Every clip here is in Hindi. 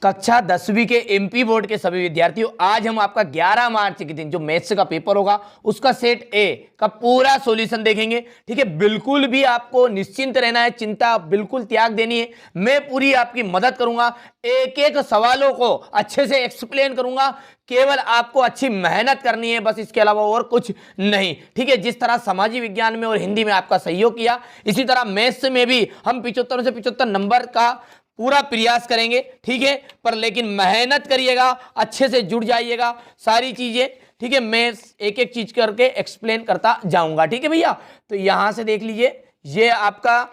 कक्षा 10वीं के एमपी बोर्ड के सभी विद्यार्थियों, आज हम आपका 11 मार्च के दिन जो मैथ्स का पेपर होगा उसका सेट ए का पूरा सॉल्यूशन देखेंगे। ठीक है, बिल्कुल भी आपको निश्चिंत रहना है, चिंता बिल्कुल त्याग देनी है। मैं पूरी आपकी मदद करूंगा, एक एक सवालों को अच्छे से एक्सप्लेन करूंगा। केवल आपको अच्छी मेहनत करनी है बस, इसके अलावा और कुछ नहीं। ठीक है, जिस तरह सामाजिक विज्ञान में और हिंदी में आपका सहयोग किया, इसी तरह मैथ्स में भी हम 75 से 75 नंबर का पूरा प्रयास करेंगे। ठीक है, पर लेकिन मेहनत करिएगा, अच्छे से जुड़ जाइएगा सारी चीजें। ठीक है, मैं एक एक चीज करके एक्सप्लेन करता जाऊंगा। ठीक है भैया, तो यहां से देख लीजिए, ये आपका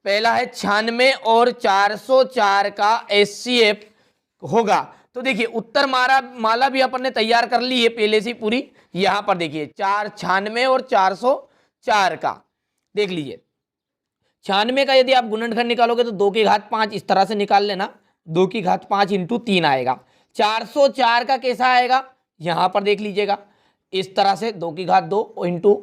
पहला है 96 और 404 का एचसीएफ होगा। तो देखिए उत्तर माला भी अपन ने तैयार कर ली है पहले से पूरी। यहां पर देखिए 96 और 404 का देख लीजिए। 96 का यदि आप गुणनखंड निकालोगे तो 2 की घात 5 इस तरह से निकाल लेना, 2 की घात 5 इंटू 3 आएगा। 404 का कैसा आएगा, यहां पर देख लीजिएगा, इस तरह से 2 की घात 2 इंटू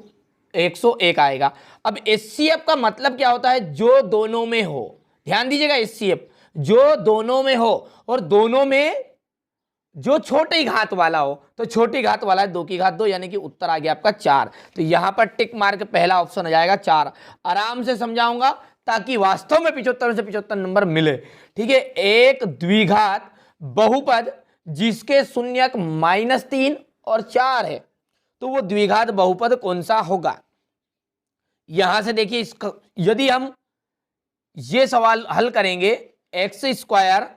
101 आएगा। अब एचसीएफ का मतलब क्या होता है, जो दोनों में हो। ध्यान दीजिएगा, एचसीएफ जो दोनों में हो, और दोनों में जो छोटी घात वाला हो, तो छोटी घात वाला है 2 की घात 2, यानी कि उत्तर आ गया आपका 4। तो यहां पर टिक मार्क पहला ऑप्शन आ जाएगा 4। आराम से समझाऊंगा ताकि वास्तव में 75 से 75 नंबर मिले। ठीक है, एक द्विघात बहुपद जिसके शून्यक -3 और 4 है, तो वो द्विघात बहुपद कौन सा होगा। यहां से देखिए, यदि हम ये सवाल हल करेंगे, एक्स स्क्वायर,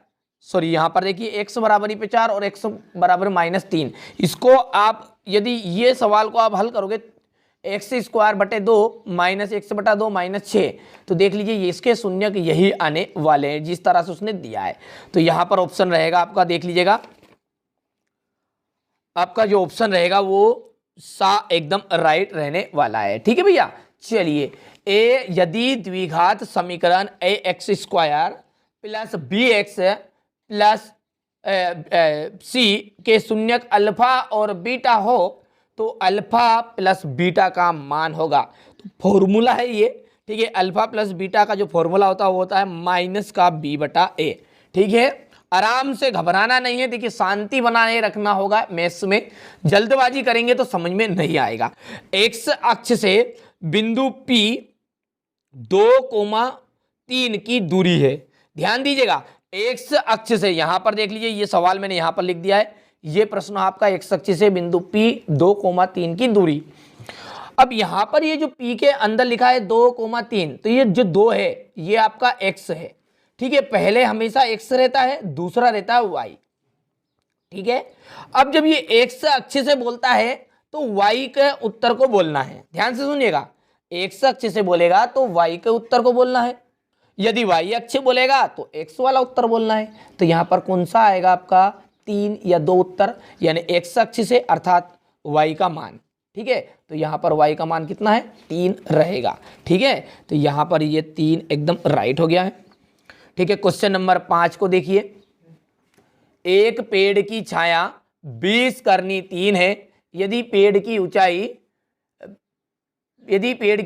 सॉरी यहां पर देखिए x बराबरी पे 4 और x बराबर -3, इसको आप यदि ये सवाल को आप हल करोगे एक्स स्क्वायर बटे 2 माइनस एक्स बटा 2 -6, तो देख लीजिए ये इसके शून्यक यही आने वाले हैं जिस तरह से उसने दिया है। तो यहां पर ऑप्शन रहेगा आपका, देख लीजिएगा, आपका जो ऑप्शन रहेगा वो सा एकदम राइट रहने वाला है। ठीक है भैया, चलिए, ए यदि द्विघात समीकरण a x square plus b x plus c के शून्यक अल्फा और बीटा हो, तो अल्फा प्लस बीटा का मान होगा। तो फॉर्मूला है ये। ठीक है, अल्फा प्लस बीटा का जो फॉर्मूला होता है वो होता है माइनस का बी बटा ए। ठीक है, आराम से घबराना नहीं है। देखिए शांति बनाए रखना होगा, मैथ्स में जल्दबाजी करेंगे तो समझ में नहीं आएगा। एक्स अक्ष से बिंदु P 2,3 की दूरी है। ध्यान दीजिएगा, एक्स अक्ष से, यहां पर देख लीजिए, ये सवाल मैंने यहां पर लिख दिया है, ये प्रश्न आपका एक्स अक्ष से बिंदु P 2,3 की दूरी। अब यहां पर ये जो P के अंदर लिखा है 2,3, तो ये जो 2 है ये आपका x है। ठीक है, पहले हमेशा x रहता है, दूसरा रहता है y। ठीक है, अब जब ये x अक्ष से बोलता है तो y के उत्तर को बोलना है। ध्यान से सुनिएगा, x अक्ष से बोलेगा तो y के उत्तर को बोलना है, यदि y अक्ष बोलेगा तो x वाला उत्तर बोलना है। तो यहां पर कौन सा आएगा आपका, 3 या 2 उत्तर, यानी x अक्ष से अर्थात y का मान। ठीक है, तो यहां पर y का मान कितना है, 3 रहेगा। ठीक है, तो यहां पर ये 3 एकदम राइट हो गया है। ठीक है, क्वेश्चन नंबर 5 को देखिए, एक पेड़ की छाया 20 करनी 3 है, यदि पेड़ की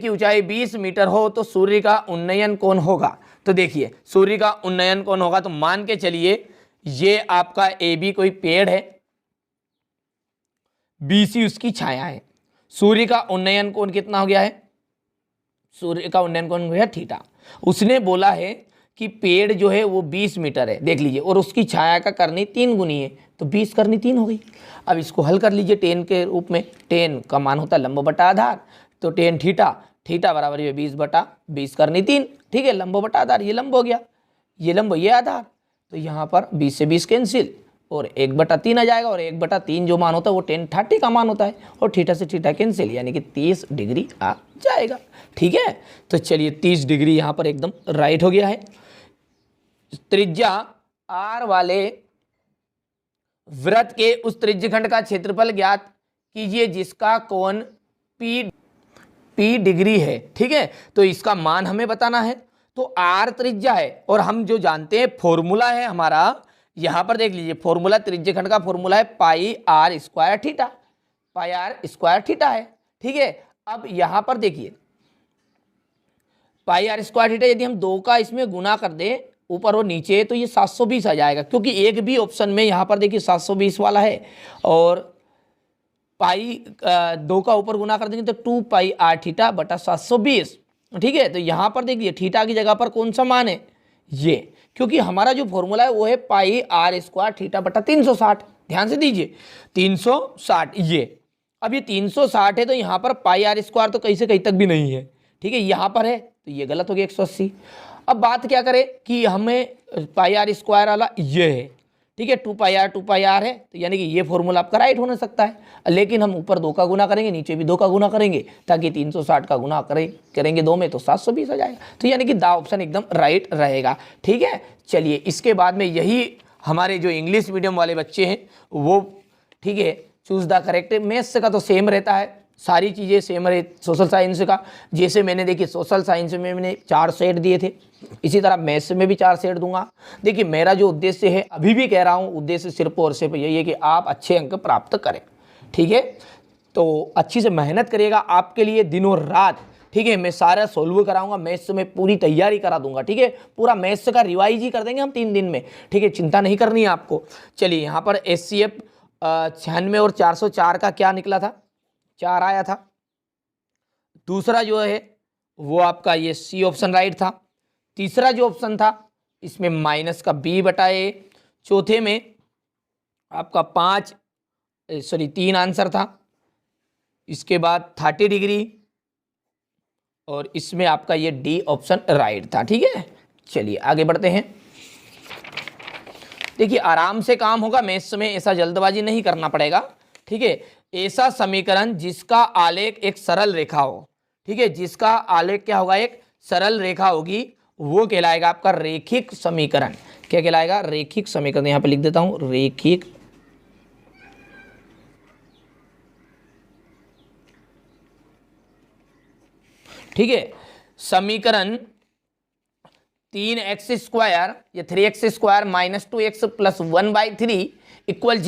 ऊंचाई 20 मीटर हो तो सूर्य का उन्नयन कोण होगा। तो देखिए सूर्य का उन्नयन कोण होगा, तो मान के चलिए ये आपका AB कोई पेड़ है, BC उसकी छाया है, सूर्य का उन्नयन कोण कितना हो गया है, सूर्य का उन्नयन कोण हो गया थीटा। उसने बोला है कि पेड़ जो है वो 20 मीटर है, देख लीजिए, और उसकी छाया का करनी 3 गुनी है, तो 20 करनी 3 हो गई। अब इसको हल कर लीजिए टेन के रूप में, टेन का मान होता है लंब बटा आधार, तो टेन थीटा, थीटा बराबर ये 20 बटा 20 करनी 3। ठीक है, लंब बटा आधार, ये लंब हो गया, ये लंब ये आधार, तो यहाँ पर 20 से 20 कैंसिल, और 1/3 आ जाएगा, और 1/3 जो मान होता है वो tan 30 का मान होता है, और थीटा से थीटा कैंसिल, यानी कि 30 डिग्री आ जाएगा। ठीक है, तो चलिए 30 डिग्री यहाँ पर एकदम राइट हो गया है। त्रिज्या R वाले वृत्त के उस त्रिज्यखंड का क्षेत्रफल ज्ञात कीजिए जिसका कोण P डिग्री है। ठीक है, तो इसका मान हमें बताना है। तो R त्रिज्या है, और हम जो जानते हैं फॉर्मूला है हमारा, यहां पर देख लीजिए फॉर्मूला, त्रिज्यखंड का फॉर्मूला है pi r square theta, pi r square theta है। ठीक है, अब यहां पर देखिए पाई आर स्क्वायर थीटा, यदि हम 2 का इसमें गुना कर दें ऊपर और नीचे, तो ये 720 आ जाएगा, क्योंकि एक भी ऑप्शन में यहाँ पर देखिए 720 वाला है, और पाई 2 का ऊपर गुना कर देंगे तो 2 पाई आर थीटा बटा 720। ठीक है, तो यहाँ पर देखिए थीटा की जगह पर कौन सा मान है, ये, क्योंकि हमारा जो फॉर्मूला है वो है पाई आर स्क्वायर थीटा बटा 360। ध्यान से दीजिए 360 ये, अब ये 360 है तो यहाँ पर पाई आर स्क्वायर तो कहीं से कहीं तक भी नहीं है। ठीक है, यहाँ पर है तो ये गलत हो गया 180। अब बात क्या करें कि हमें पाई आर स्क्वायर वाला ये है, ठीक है, 2 पाई आर है, तो यानी कि ये फॉर्मूला आपका राइट होने सकता है, लेकिन हम ऊपर 2 का गुना करेंगे, नीचे भी 2 का गुना करेंगे, ताकि 360 का गुना करेंगे 2 में तो 720 आ जाएगा, तो यानी कि दा ऑप्शन एकदम राइट रहेगा। ठीक है, चलिए इसके बाद में यही हमारे जो इंग्लिश मीडियम वाले बच्चे हैं वो, ठीक है, चूज द करेक्ट। मैथ्स का तो सेम रहता है, सारी चीज़ें सेम रहे। सोशल साइंस का जैसे मैंने देखिए सोशल साइंस में मैंने 4 सेट दिए थे, इसी तरह मैथ्स में भी 4 सेट दूंगा। देखिए मेरा जो उद्देश्य है, अभी भी कह रहा हूँ, उद्देश्य सिर्फ और सिर्फ यही है कि आप अच्छे अंक प्राप्त करें। ठीक है, तो अच्छी से मेहनत करिएगा, आपके लिए दिनों रात, ठीक है, मैं सारा सोल्व कराऊंगा, मैथ्स में पूरी तैयारी करा दूंगा। ठीक है, पूरा मैथ्स का रिवाइज ही कर देंगे हम 3 दिन में। ठीक है, चिंता नहीं करनी है आपको। चलिए यहाँ पर SCF 96 और 404 का क्या निकला था, 4 आया था। दूसरा जो है वो आपका ये सी ऑप्शन राइट था। तीसरा जो ऑप्शन था इसमें माइनस का B बटा A। चौथे में आपका 3 आंसर था। इसके बाद 30 डिग्री, और इसमें आपका ये D ऑप्शन राइट था। ठीक है, चलिए आगे बढ़ते हैं। देखिए आराम से काम होगा, मैथ्स में ऐसा जल्दबाजी नहीं करना पड़ेगा। ठीक है, ऐसा समीकरण जिसका आलेख एक सरल रेखा हो, ठीक है, जिसका आलेख क्या होगा, एक सरल रेखा होगी, वो कहलाएगा आपका रेखिक समीकरण। क्या कहलाएगा, रेखिक समीकरण। यहां पे लिख देता हूं रेखिक ठीक है, समीकरण 3x स्क्वायर या 3x square minus 2x plus 1/3 equal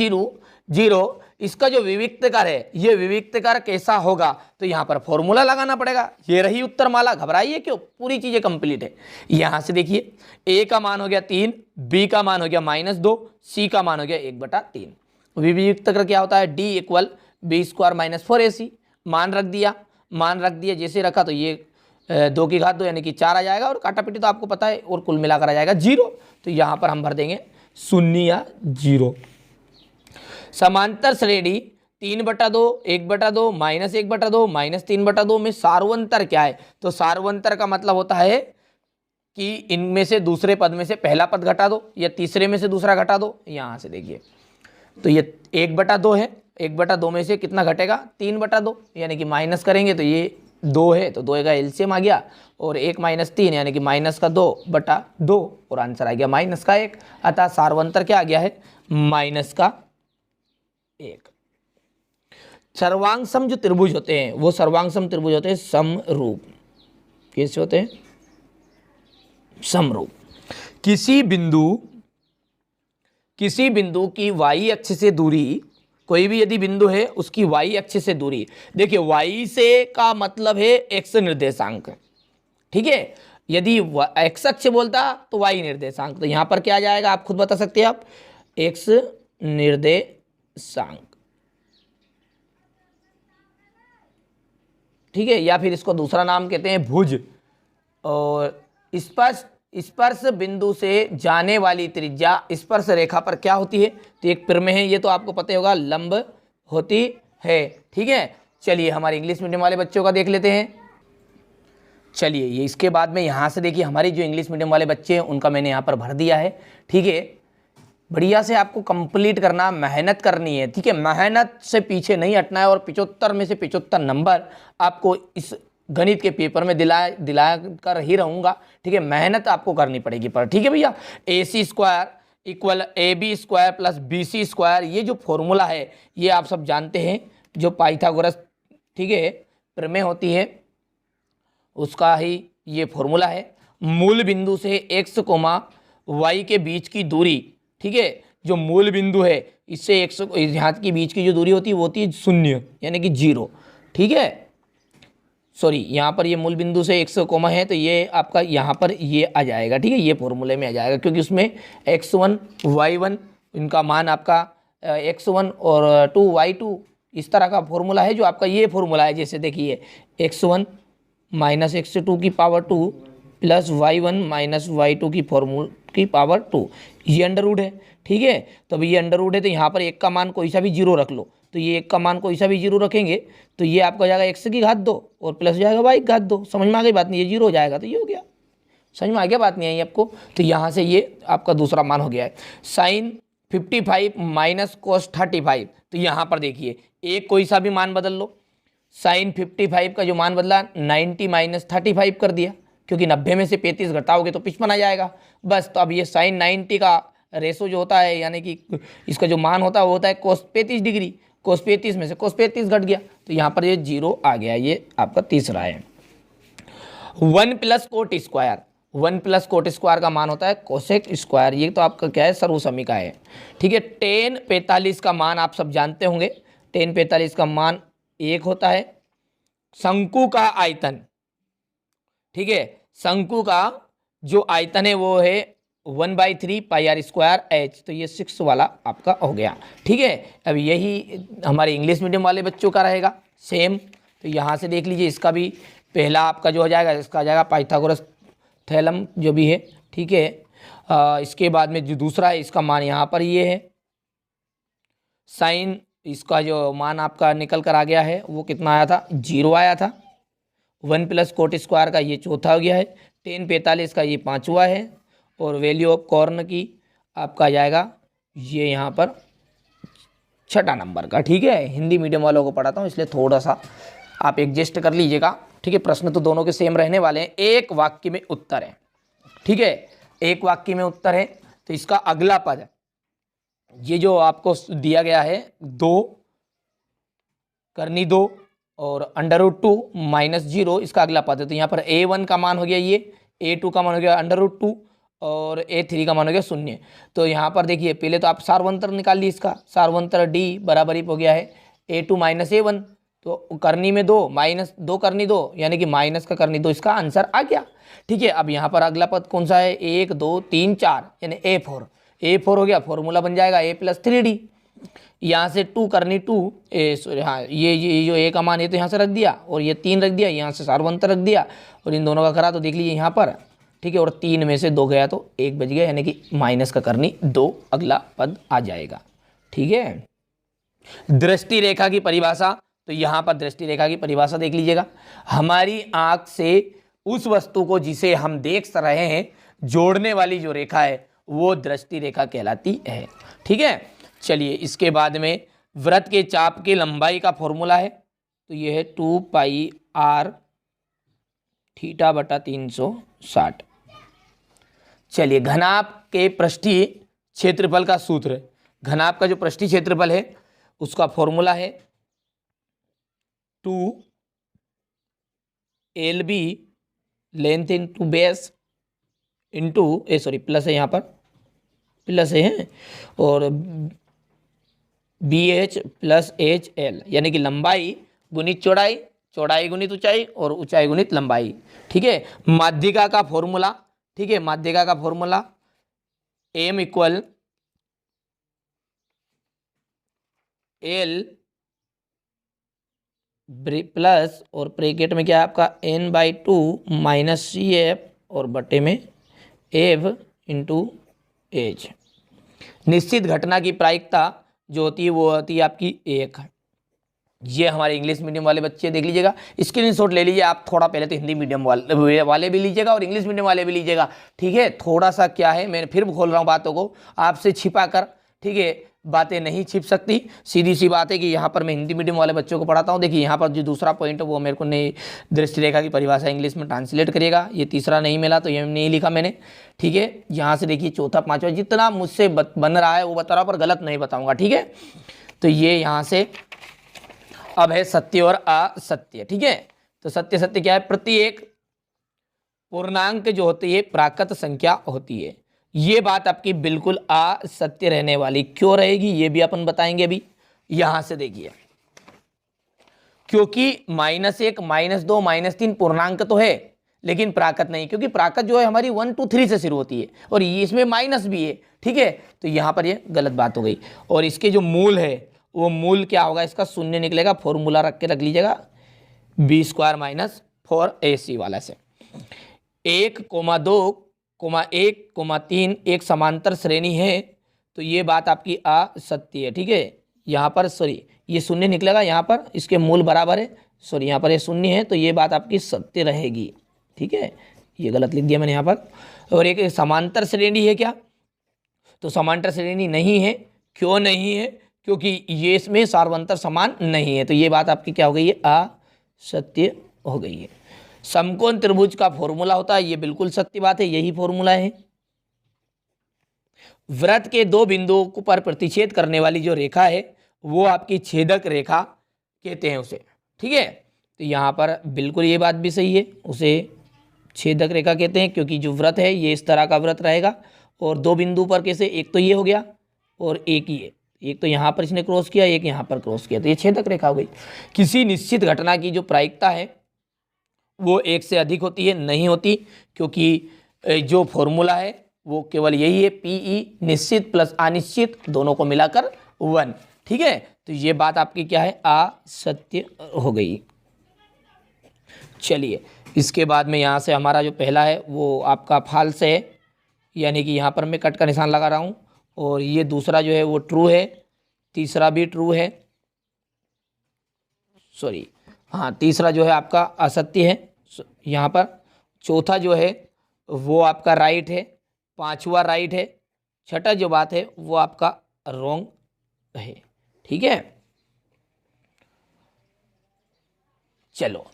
0। इसका जो विविक्तकर है, ये विविक्तकर कैसा होगा, तो यहाँ पर फॉर्मूला लगाना पड़ेगा। ये रही उत्तर माला, घबराइए क्यों, पूरी चीजें कंप्लीट है। यहाँ से देखिए A का मान हो गया 3, B का मान हो गया -2, C का मान हो गया 1/3। विविक्तकर क्या होता है, D equal B square minus 4AC। मान रख दिया, जैसे रखा तो ये 2 की घात 2 यानी कि 4 आ जाएगा, और काटा पीटी तो आपको पता है, और कुल मिलाकर आ जाएगा 0। तो यहाँ पर हम भर देंगे 0 या 0। समांतर श्रेणी 3/2, 1/2, -1/2, -3/2 में सार्वंतर क्या है, तो सार्वंतर का मतलब होता है कि इनमें से दूसरे पद में से पहला पद घटा दो, या तीसरे में से दूसरा घटा दो। यहाँ से देखिए तो ये 1/2 है, 1/2 में से कितना घटेगा, 3/2, यानी कि माइनस करेंगे तो ये 2 है, तो 2 का एलसीएम आ गया, और 1 - 3 यानी कि -2/2, और आंसर आ गया -1। अतः सार्वंतर क्या आ गया है, -1। सर्वांग जो त्रिभुज होते हैं वो सर्वांग त्रिभुज होते हैं समरूप। कैसे होते हैं, समरूप। किसी बिंदु की y अक्ष से दूरी, कोई भी यदि बिंदु है उसकी y अक्ष से दूरी, देखिए y से का मतलब है x निर्देशांक। ठीक है, यदि x अक्ष बोलता तो y निर्देशांक, तो यहां पर क्या आ जाएगा, आप खुद बता सकते हैं, आप x निर्देशांक। ठीक है, या फिर इसको दूसरा नाम कहते हैं भुज। और स्पर्श बिंदु से जाने वाली त्रिज्या स्पर्श रेखा पर क्या होती है, तो एक प्रमेय है, ये तो आपको पता होगा, लंब होती है। ठीक है, चलिए हमारे इंग्लिश मीडियम वाले बच्चों का देख लेते हैं। चलिए ये इसके बाद में यहाँ से देखिए हमारी जो इंग्लिश मीडियम वाले बच्चे हैं उनका मैंने यहाँ पर भर दिया है। ठीक है, बढ़िया से आपको कंप्लीट करना, मेहनत करनी है। ठीक है, मेहनत से पीछे नहीं हटना है, और 75 में से 75 नंबर आपको इस गणित के पेपर में दिला कर ही रहूँगा। ठीक है, मेहनत आपको करनी पड़ेगी पर। ठीक है भैया, AC square equal AB square plus BC square, ये जो फॉर्मूला है ये आप सब जानते हैं, जो पाइथागोरस, ठीक है, प्रमेय होती है, उसका ही ये फॉर्मूला है। मूल बिंदु से x, y के बीच की दूरी, ठीक है, जो मूल बिंदु है इससे x यहाँ के बीच की जो दूरी होती है वो होती है 0 यानी कि 0। ठीक है, सॉरी यहाँ पर ये मूल बिंदु से x कोमा है तो ये आपका यहाँ पर ये आ जाएगा, ठीक है, ये फॉर्मूले में आ जाएगा क्योंकि उसमें x1 y1 इनका मान आपका x1 और 2 y2 इस तरह का फॉर्मूला है जो आपका ये फॉर्मूला है। जैसे देखिए x1 माइनस x2 की power 2 plus y1 minus y2 की पावर 2, ये अंडर रूट है, ठीक है। तो अभी ये अंडर रूट है तो यहाँ पर एक का मान कोई सा भी जीरो रख लो, तो ये एक का मान कोई सा भी जीरो रखेंगे तो ये आपका हो जाएगा एक्स की घात 2 और प्लस हो जाएगा वाई की घात 2। समझ में आ गई बात नहीं, ये जीरो हो जाएगा तो ये हो गया। समझ में आ गया बात नहीं आई आपको? तो यहाँ से ये आपका दूसरा मान हो गया है। साइन 55 माइनस कोस 35, तो यहाँ पर देखिए एक कोई सा भी मान बदल लो। साइन 55 का जो मान बदला 90 माइनस 35 कर दिया, क्योंकि 90 में से 35 घटाओगे तो 55 आ जाएगा बस। तो अब ये साइन 90 का रेशो जो होता है यानी कि इसका जो मान होता है वो होता है कोस 35 डिग्री। कोस 35 में से कोस 35 घट गया तो यहाँ पर ये जीरो आ गया। ये आपका तीसरा है। 1 plus coat square, 1 plus coat square का मान होता है कोसेक स्क्वायर। ये तो आपका क्या है, सर्वसमी का है, ठीक है। टेन 45 का मान आप सब जानते होंगे, टेन 45 का मान 1 होता है। शंकु का आयतन, ठीक है, शंकु का जो आयतन है वो है 1/3 पाई आर स्क्वायर एच, तो ये 6 वाला आपका हो गया, ठीक है। अब यही हमारे इंग्लिश मीडियम वाले बच्चों का रहेगा सेम। तो यहाँ से देख लीजिए इसका भी पहला आपका जो हो जाएगा इसका आ जाएगा पाइथागोरस थ्योरम जो भी है, ठीक है। इसके बाद में जो दूसरा है इसका मान यहाँ पर ये है। साइन इसका जो मान आपका निकल कर आ गया है वो कितना आया था, 0 आया था। 1 प्लस कोट स्क्वायर का ये चौथा हो गया है। टेन 45 का ये 5वां है। और वैल्यू ऑफ कॉर्न की आपका आ जाएगा ये यहाँ पर 6ठा नंबर का, ठीक है। हिंदी मीडियम वालों को पढ़ाता हूँ इसलिए थोड़ा सा आप एडजस्ट कर लीजिएगा, ठीक है। प्रश्न तो दोनों के सेम रहने वाले हैं, एक वाक्य में उत्तर है, ठीक है, एक वाक्य में उत्तर है। तो इसका अगला पद ये जो आपको दिया गया है 2 करनी 2 और √2 माइनस 0, इसका अगला पद है। तो यहाँ पर a1 का मान हो गया ये, a2 का मान हो गया √2 और a3 का मान हो गया 0। तो यहाँ पर देखिए पहले तो आप सार्वंतर निकाल ली, इसका सार्वंतर d बराबरी हो गया है a2 माइनस a1। तो करनी में 2 माइनस 2 करनी 2 यानी कि माइनस का करनी 2, इसका आंसर आ गया, ठीक है। अब यहाँ पर अगला पद कौन सा है, 1 2 3 4 यानी a4 हो गया। फॉर्मूला बन जाएगा a + 3d। यहाँ से 2 करनी 2 हाँ ये जो a का मान है तो यहाँ से रख दिया और ये 3 रख दिया, यहाँ से सार्वंतर रख दिया और इन दोनों का करा तो देख लीजिए यहाँ पर, ठीक है। और 3 में से 2 गया तो 1 बच गया यानी कि माइनस का करनी 2 अगला पद आ जाएगा, ठीक है। दृष्टि रेखा की परिभाषा, तो यहाँ पर दृष्टि रेखा की परिभाषा देख लीजिएगा। हमारी आंख से उस वस्तु को जिसे हम देख रहे हैं जोड़ने वाली जो रेखा है वो दृष्टि रेखा कहलाती है, ठीक है। चलिए इसके बाद में वृत्त के चाप की लंबाई का फॉर्मूला है, तो ये है 2 पाई r थीटा बटा 360। चलिए घनाभ के पृष्ठीय क्षेत्रफल का सूत्र, घनाभ का जो पृष्ठीय क्षेत्रफल है उसका फॉर्मूला है 2 LB length into base into plus है, यहाँ पर प्लस है, और BH + HL यानी कि लंबाई गुणित चौड़ाई, चौड़ाई गुणित ऊंचाई और ऊंचाई गुणित लंबाई, ठीक है। माध्यिका का फॉर्मूला, ठीक है, माध्यिका का फॉर्मूला M = L प्लस और ब्रैकेट में क्या है आपका n/2 माइनस CF और बटे में F × H। निश्चित घटना की प्रायिकता जो होती है वो होती है आपकी 1। ये हमारे इंग्लिश मीडियम वाले बच्चे देख लीजिएगा, स्क्रीनशॉट ले लीजिए आप। थोड़ा पहले तो हिंदी मीडियम वाले भी लीजिएगा और इंग्लिश मीडियम वाले भी लीजिएगा, ठीक है। थोड़ा सा क्या है, मैं फिर खोल रहा हूँ बातों को आपसे छिपा कर, ठीक है। बातें नहीं छिप सकती, सीधी सी बात है कि यहाँ पर मैं हिंदी मीडियम वाले बच्चों को पढ़ाता हूँ। देखिए यहाँ पर जो दूसरा पॉइंट है वो मेरे को नहीं, दृष्टि रेखा की परिभाषा इंग्लिश में ट्रांसलेट करिएगा। ये तीसरा नहीं मिला तो ये नहीं लिखा मैंने, ठीक है। यहाँ से देखिए चौथा पांचवा जितना मुझसे बन रहा है वो बता रहा हूँ, पर गलत नहीं बताऊँगा, ठीक है। तो ये यहाँ से अब है सत्य और असत्य, ठीक है। तो सत्य सत्य क्या है, प्रत्येक पूर्णांक जो होती है प्राकृत संख्या होती है। ये बात आपकी बिल्कुल असत्य रहने वाली, क्यों रहेगी ये भी अपन बताएंगे अभी। यहां से देखिए क्योंकि -1 -2 -3 पूर्णांक तो है लेकिन प्राकृत नहीं, क्योंकि प्राकृत जो है हमारी 1 2 3 से शुरू होती है और ये इसमें माइनस भी है। ठीक है, तो यहाँ पर ये गलत बात हो गई। और इसके जो मूल है वो मूल क्या होगा, इसका शून्य निकलेगा। फॉर्मूला रख के रख लीजिएगा b² - 4ac वाला से। 1, 2, 1, 3 एक समांतर श्रेणी है, तो ये बात आपकी असत्य है। ठीक है, यहाँ पर सॉरी ये शून्य निकलेगा, यहाँ पर इसके मूल बराबर है, सॉरी यहाँ पर ये शून्य है, तो ये बात आपकी सत्य रहेगी। ठीक है, ये गलत लिख दिया मैंने यहाँ पर। और एक समांतर श्रेणी है क्या, तो समांतर श्रेणी नहीं है। क्यों नहीं है, क्योंकि ये इसमें सार्वंतर समान नहीं है, तो ये बात आपकी क्या हो गई है, असत्य हो गई है। समकोण त्रिभुज का फॉर्मूला होता है, ये बिल्कुल सत्य बात है, यही फॉर्मूला है। वृत्त के 2 बिंदुओं पर प्रतिच्छेद करने वाली जो रेखा है वो आपकी छेदक रेखा कहते हैं उसे। ठीक है, तो यहाँ पर बिल्कुल ये बात भी सही है, उसे छेदक रेखा कहते हैं, क्योंकि जो वृत्त है ये इस तरह का वृत्त रहेगा और 2 बिंदु पर कैसे, एक तो ये हो गया और एक ये, एक तो यहाँ पर इसने क्रॉस किया, एक यहाँ पर क्रॉस किया, तो ये छेदक रेखा हो गई। किसी निश्चित घटना की जो प्रायिकता है वो 1 से अधिक होती है, नहीं होती, क्योंकि जो फॉर्मूला है वो केवल यही है, PE निश्चित प्लस अनिश्चित दोनों को मिलाकर 1। ठीक है, तो ये बात आपकी क्या है, असत्य हो गई। चलिए, इसके बाद में यहाँ से हमारा जो पहला है वो आपका फाल्स है, यानी कि यहाँ पर मैं कट का निशान लगा रहा हूँ, और ये दूसरा जो है वो ट्रू है, तीसरा भी ट्रू है, सॉरी हाँ तीसरा जो है आपका असत्य है यहाँ पर, चौथा जो है वो आपका राइट है, पांचवा राइट है, छठा जो बात है वो आपका रॉन्ग है। ठीक है, चलो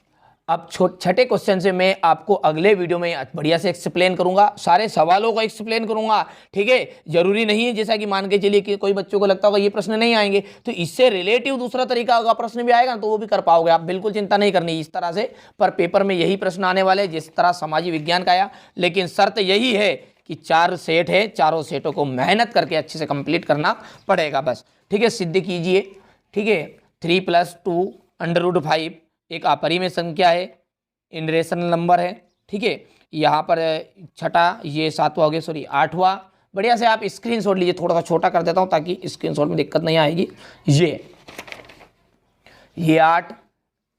अब छठे क्वेश्चन से मैं आपको अगले वीडियो में बढ़िया से एक्सप्लेन करूंगा, सारे सवालों को एक्सप्लेन करूंगा। ठीक है, जरूरी नहीं है जैसा कि मान के चलिए कि कोई बच्चों को लगता होगा ये प्रश्न नहीं आएंगे, तो इससे रिलेटिव दूसरा तरीका होगा, प्रश्न भी आएगा तो वो भी कर पाओगे आप, बिल्कुल चिंता नहीं करनी इस तरह से। पर पेपर में यही प्रश्न आने वाले जिस तरह सामाजिक विज्ञान का आया, लेकिन शर्त यही है कि 4 सेट है, चारों सेटों को मेहनत करके अच्छे से कंप्लीट करना पड़ेगा बस। ठीक है, सिद्ध कीजिए। ठीक है, 3 + 2 √5 एक अपरिमेय संख्या है, इनरेशनल नंबर है। ठीक है, यहाँ पर छठा, ये 7वां हो गया, सॉरी 8वां। बढ़िया से आप स्क्रीनशॉट लीजिए, थोड़ा सा छोटा कर देता हूँ ताकि स्क्रीनशॉट में दिक्कत नहीं आएगी। ये 8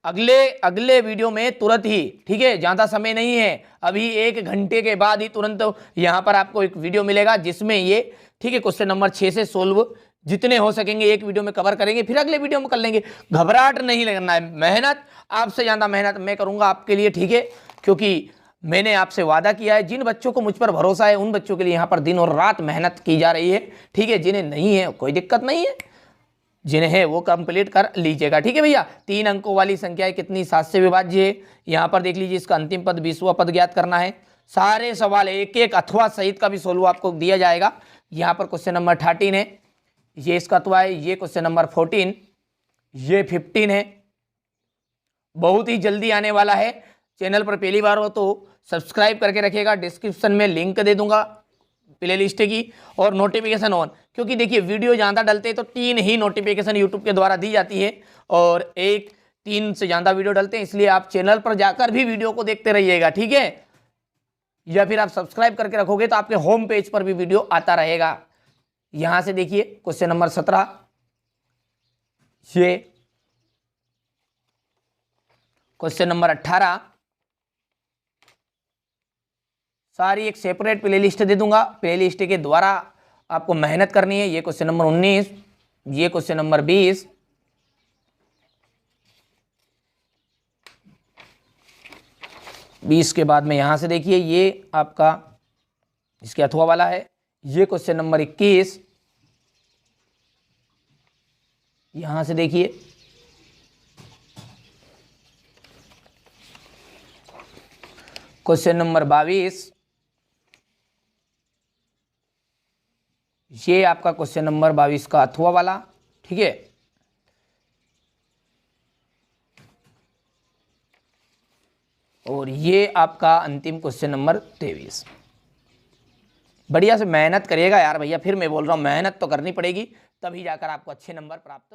अगले वीडियो में तुरंत ही, ठीक है, ज़्यादा समय नहीं है, अभी 1 घंटे के बाद ही तुरंत यहाँ पर आपको एक वीडियो मिलेगा जिसमें ये, ठीक है, क्वेश्चन नंबर 6 से सोल्व जितने हो सकेंगे एक वीडियो में कवर करेंगे, फिर अगले वीडियो में कर लेंगे। घबराहट नहीं लगना है, मेहनत आपसे ज़्यादा मेहनत मैं करूँगा आपके लिए। ठीक है, क्योंकि मैंने आपसे वादा किया है, जिन बच्चों को मुझ पर भरोसा है उन बच्चों के लिए यहाँ पर दिन और रात मेहनत की जा रही है। ठीक है, जिन्हें नहीं है कोई दिक्कत नहीं है, जिन्हें है वो कंप्लीट कर लीजिएगा। ठीक है भैया, 3 अंकों वाली संख्या कितनी 7 से विभाज्य है, यहाँ पर देख लीजिए, इसका अंतिम पद 20वां पद ज्ञात करना है। सारे सवाल एक एक अथवा सहित का भी सोल्व आपको दिया जाएगा। यहाँ पर क्वेश्चन नंबर 13 है, ये इसका अथवा है, ये क्वेश्चन नंबर 14, ये 15 है, बहुत ही जल्दी आने वाला है। चैनल पर पहली बार हो तो सब्सक्राइब करके रखिएगा, डिस्क्रिप्शन में लिंक दे दूंगा प्ले लिस्ट की, और नोटिफिकेशन ऑन, क्योंकि देखिए वीडियो ज़्यादा डलते हैं तो 3 ही नोटिफिकेशन यूट्यूब के द्वारा दी जाती है, और 3 से ज़्यादा वीडियो डलते हैं, इसलिए आप चैनल पर जाकर भी वीडियो को देखते रहिएगा। ठीक है, या फिर आप सब्सक्राइब करके रखोगे तो आपके होम पेज पर भी वीडियो आता रहेगा। यहां से देखिए क्वेश्चन नंबर 17, ये क्वेश्चन नंबर 18, सारी एक सेपरेट प्ले लिस्ट दे दूंगा, प्ले लिस्ट के द्वारा आपको मेहनत करनी है। ये क्वेश्चन नंबर 19, ये क्वेश्चन नंबर 20, के बाद में यहां से देखिए ये आपका इसके अथवा वाला है, ये क्वेश्चन नंबर 21, यहां से देखिए क्वेश्चन नंबर 22, ये आपका क्वेश्चन नंबर 22 का अथवा वाला। ठीक है, और ये आपका अंतिम क्वेश्चन नंबर 23। बढ़िया से मेहनत करिएगा यार भैया, फिर मैं बोल रहा हूँ मेहनत तो करनी पड़ेगी, तभी जाकर आपको अच्छे नंबर प्राप्त